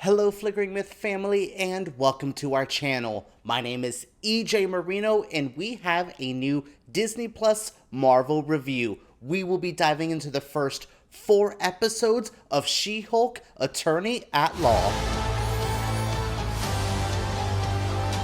Hello Flickering Myth family and welcome to our channel. My name is EJ Marino and we have a new Disney Plus Marvel review. We will be diving into the first 4 episodes of She-Hulk Attorney at Law.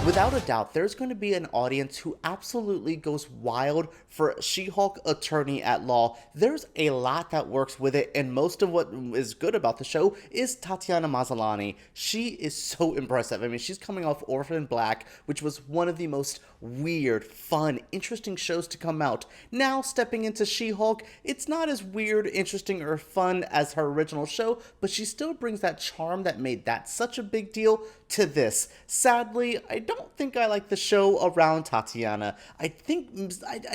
Without a doubt, there's going to be an audience who absolutely goes wild for She-Hulk Attorney at Law. There's a lot that works with it, and most of what is good about the show is Tatiana Maslany. She is so impressive. I mean, she's coming off Orphan Black, which was one of the most weird, fun, interesting shows to come out. Now, stepping into She-Hulk, it's not as weird, interesting, or fun as her original show, but she still brings that charm that made that such a big deal to this. Sadly, I don't think I like the show around Tatiana. I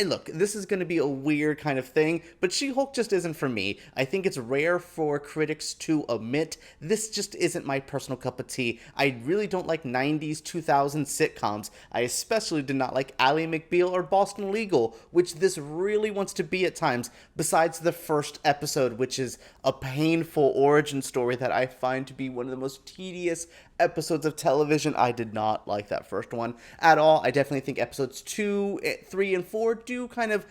look, this is going to be a weird kind of thing, but She-Hulk just isn't for me. I think it's rare for critics to admit this just isn't my personal cup of tea. I really don't like 90s, 2000s sitcoms. I especially did not like Ally McBeal or Boston Legal, which this really wants to be at times, besides the first episode, which is a painful origin story that I find to be one of the most tedious episodes of television. I did not like that first one at all. I definitely think episodes 2, 3, and 4 do kind of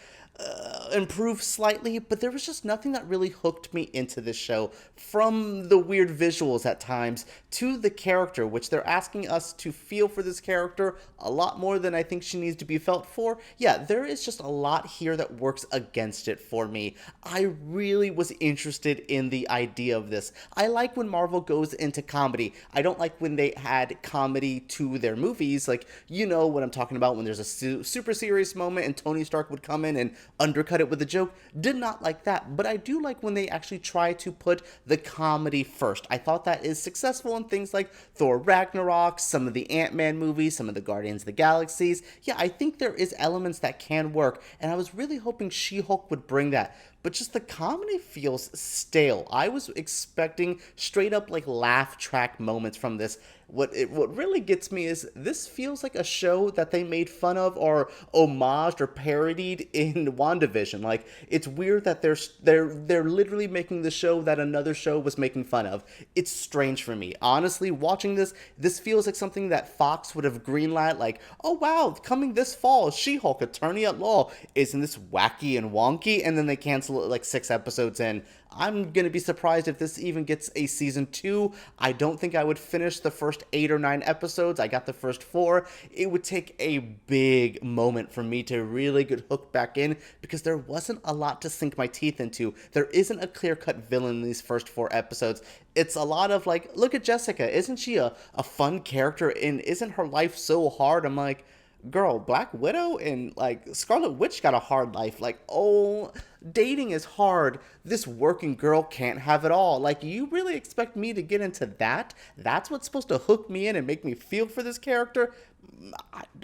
improve slightly, but there was just nothing that really hooked me into this show, from the weird visuals at times to the character, which they're asking us to feel for this character a lot more than I think she needs to be felt for. Yeah, there is just a lot here that works against it for me. I really was interested in the idea of this. I like when Marvel goes into comedy. I don't like when they add comedy to their movies, like, you know what I'm talking about, when there's a super serious moment and Tony Stark would come in and undercut it with a joke. Did not like that, but I do like when they actually try to put the comedy first. I thought that is successful in things like Thor Ragnarok, some of the Ant-Man movies, some of the Guardians of the Galaxies. Yeah, I think there is elements that can work, and I was really hoping She-Hulk would bring that. But just the comedy feels stale. I was expecting straight up like laugh track moments from this. What really gets me is this feels like a show that they made fun of or homaged or parodied in WandaVision. Like, it's weird that they're literally making the show that another show was making fun of. It's strange for me. Honestly, watching this feels like something that Fox would have greenlight, like, oh wow, coming this fall, She-Hulk Attorney at Law. Isn't this wacky and wonky? And then they cancel it like 6 episodes in. I'm gonna be surprised if this even gets a season 2. I don't think I would finish the first 8 or 9 episodes. I got the first 4. It would take a big moment for me to really get hooked back in, because there wasn't a lot to sink my teeth into. There isn't a clear-cut villain in these first 4 episodes. It's a lot of like, look at Jessica. Isn't she a fun character, and isn't her life so hard? I'm like, girl, Black Widow and like Scarlet Witch got a hard life. Like, oh, dating is hard. This working girl can't have it all. Like, you really expect me to get into that? That's what's supposed to hook me in and make me feel for this character?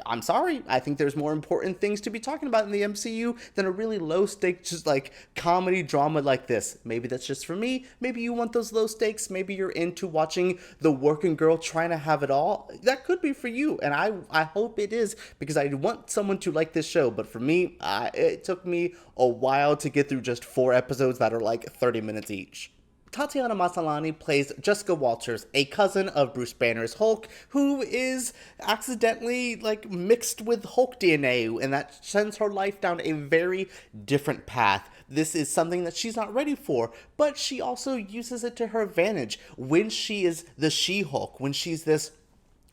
I'm sorry. I think there's more important things to be talking about in the MCU than a really low stakes, just like comedy drama like this. Maybe that's just for me. Maybe you want those low stakes. Maybe you're into watching the working girl trying to have it all. That could be for you, and I hope it is, because I want someone to like this show. But for me, it took me a while to get through just 4 episodes that are like 30 minutes each. Tatiana Maslany plays Jessica Walters, a cousin of Bruce Banner's Hulk, who is accidentally like mixed with Hulk DNA, and that sends her life down a very different path. This is something that she's not ready for, but she also uses it to her advantage when she is the She-Hulk, when she's this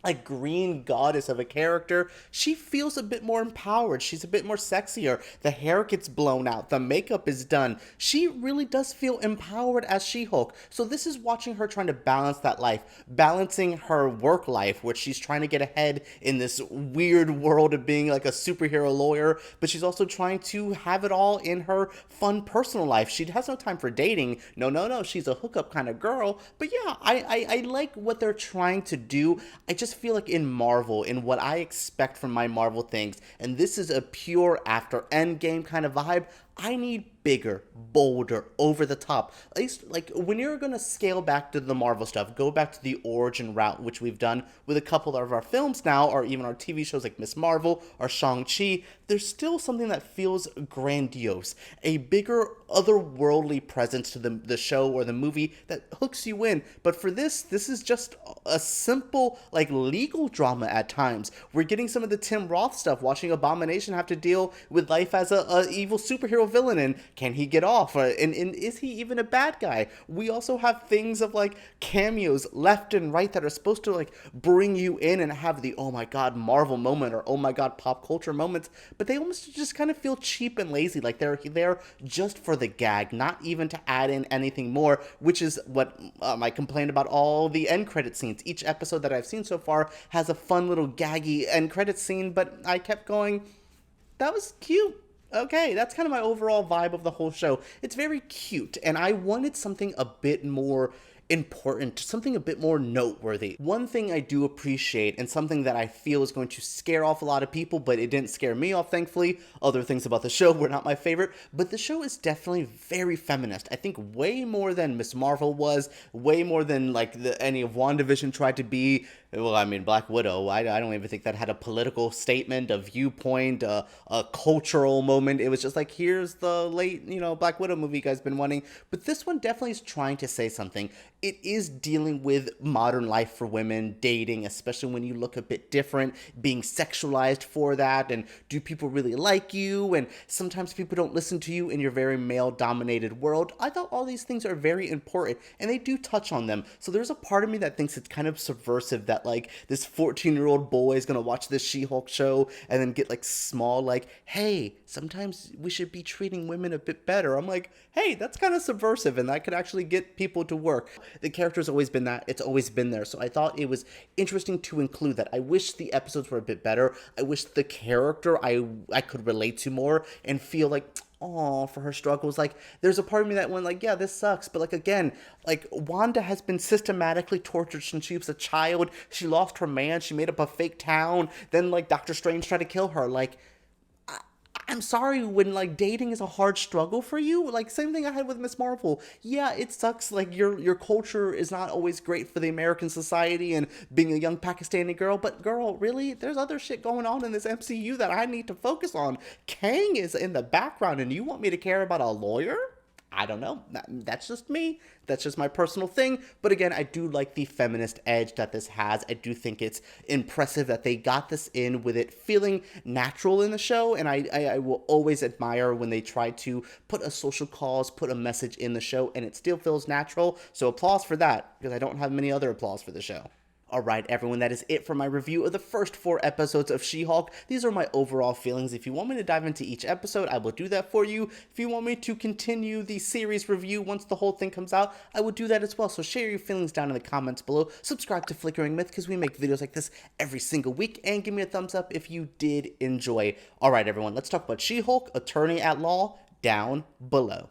a green goddess of a character. She feels a bit more empowered. She's a bit more sexier. The hair gets blown out. The makeup is done. She really does feel empowered as She-Hulk. So this is watching her trying to balance that life, balancing her work life, where she's trying to get ahead in this weird world of being like a superhero lawyer, but she's also trying to have it all in her fun personal life. She has no time for dating. No. She's a hookup kind of girl. But yeah, I like what they're trying to do. I just feel like in Marvel, in what I expect from my Marvel things, and this is a pure after Endgame kind of vibe, I need bigger, bolder, over the top. At least, like, when you're gonna scale back to the Marvel stuff, go back to the origin route, which we've done with a couple of our films now, or even our TV shows like Miss Marvel or Shang-Chi, there's still something that feels grandiose. A bigger, otherworldly presence to the show or the movie that hooks you in. But for this is just a simple, like, legal drama at times. We're getting some of the Tim Roth stuff, watching Abomination have to deal with life as a evil superhero villain, and can he get off? And is he even a bad guy? We also have things of, like, cameos left and right that are supposed to, like, bring you in and have the oh my god Marvel moment or oh my god pop culture moments, but they almost just kind of feel cheap and lazy, like they're there just for the gag, not even to add in anything more, which is what I complained about all the end credit scenes. Each episode that I've seen so far has a fun little gaggy end credit scene, but I kept going, that was cute. Okay, that's kind of my overall vibe of the whole show. It's very cute, and I wanted something a bit more important, something a bit more noteworthy. One thing I do appreciate, and something that I feel is going to scare off a lot of people, but it didn't scare me off, thankfully. Other things about the show were not my favorite, but the show is definitely very feminist. I think way more than Miss Marvel was, way more than, like, any of WandaVision tried to be. Well, I mean, Black Widow, I don't even think that had a political statement, a viewpoint, a cultural moment. It was just like, here's the late, Black Widow movie you guys been wanting. But this one definitely is trying to say something. It is dealing with modern life for women, dating, especially when you look a bit different, being sexualized for that, and do people really like you, and sometimes people don't listen to you in your very male-dominated world. I thought all these things are very important, and they do touch on them. So there's a part of me that thinks it's kind of subversive that, like, this 14-year-old boy is gonna watch this She-Hulk show and then get, like, small, like, hey, sometimes we should be treating women a bit better. I'm like, hey, that's kind of subversive, and that could actually get people to work. The character's always been that. It's always been there. So I thought it was interesting to include that. I wish the episodes were a bit better. I wish the character I could relate to more and feel like, oh, for her struggles. Like, there's a part of me that went like, yeah, this sucks. But, like, again, like, Wanda has been systematically tortured since she was a child. She lost her man. She made up a fake town. Then, like, Doctor Strange tried to kill her. Like, I'm sorry, when, like, dating is a hard struggle for you, like, same thing I had with Miss Marvel. Yeah, it sucks, like, your culture is not always great for the American society and being a young Pakistani girl, but girl, really, there's other shit going on in this MCU that I need to focus on. Kang is in the background, and you want me to care about a lawyer? I don't know. That's just me. That's just my personal thing. But again, I do like the feminist edge that this has. I do think it's impressive that they got this in with it feeling natural in the show. And I will always admire when they try to put a social cause, put a message in the show, and it still feels natural. So applause for that, because I don't have many other applause for the show. Alright everyone, that is it for my review of the first 4 episodes of She-Hulk. These are my overall feelings. If you want me to dive into each episode, I will do that for you. If you want me to continue the series review once the whole thing comes out, I will do that as well. So share your feelings down in the comments below. Subscribe to Flickering Myth, because we make videos like this every single week. And give me a thumbs up if you did enjoy. Alright everyone, let's talk about She-Hulk, Attorney at Law, down below.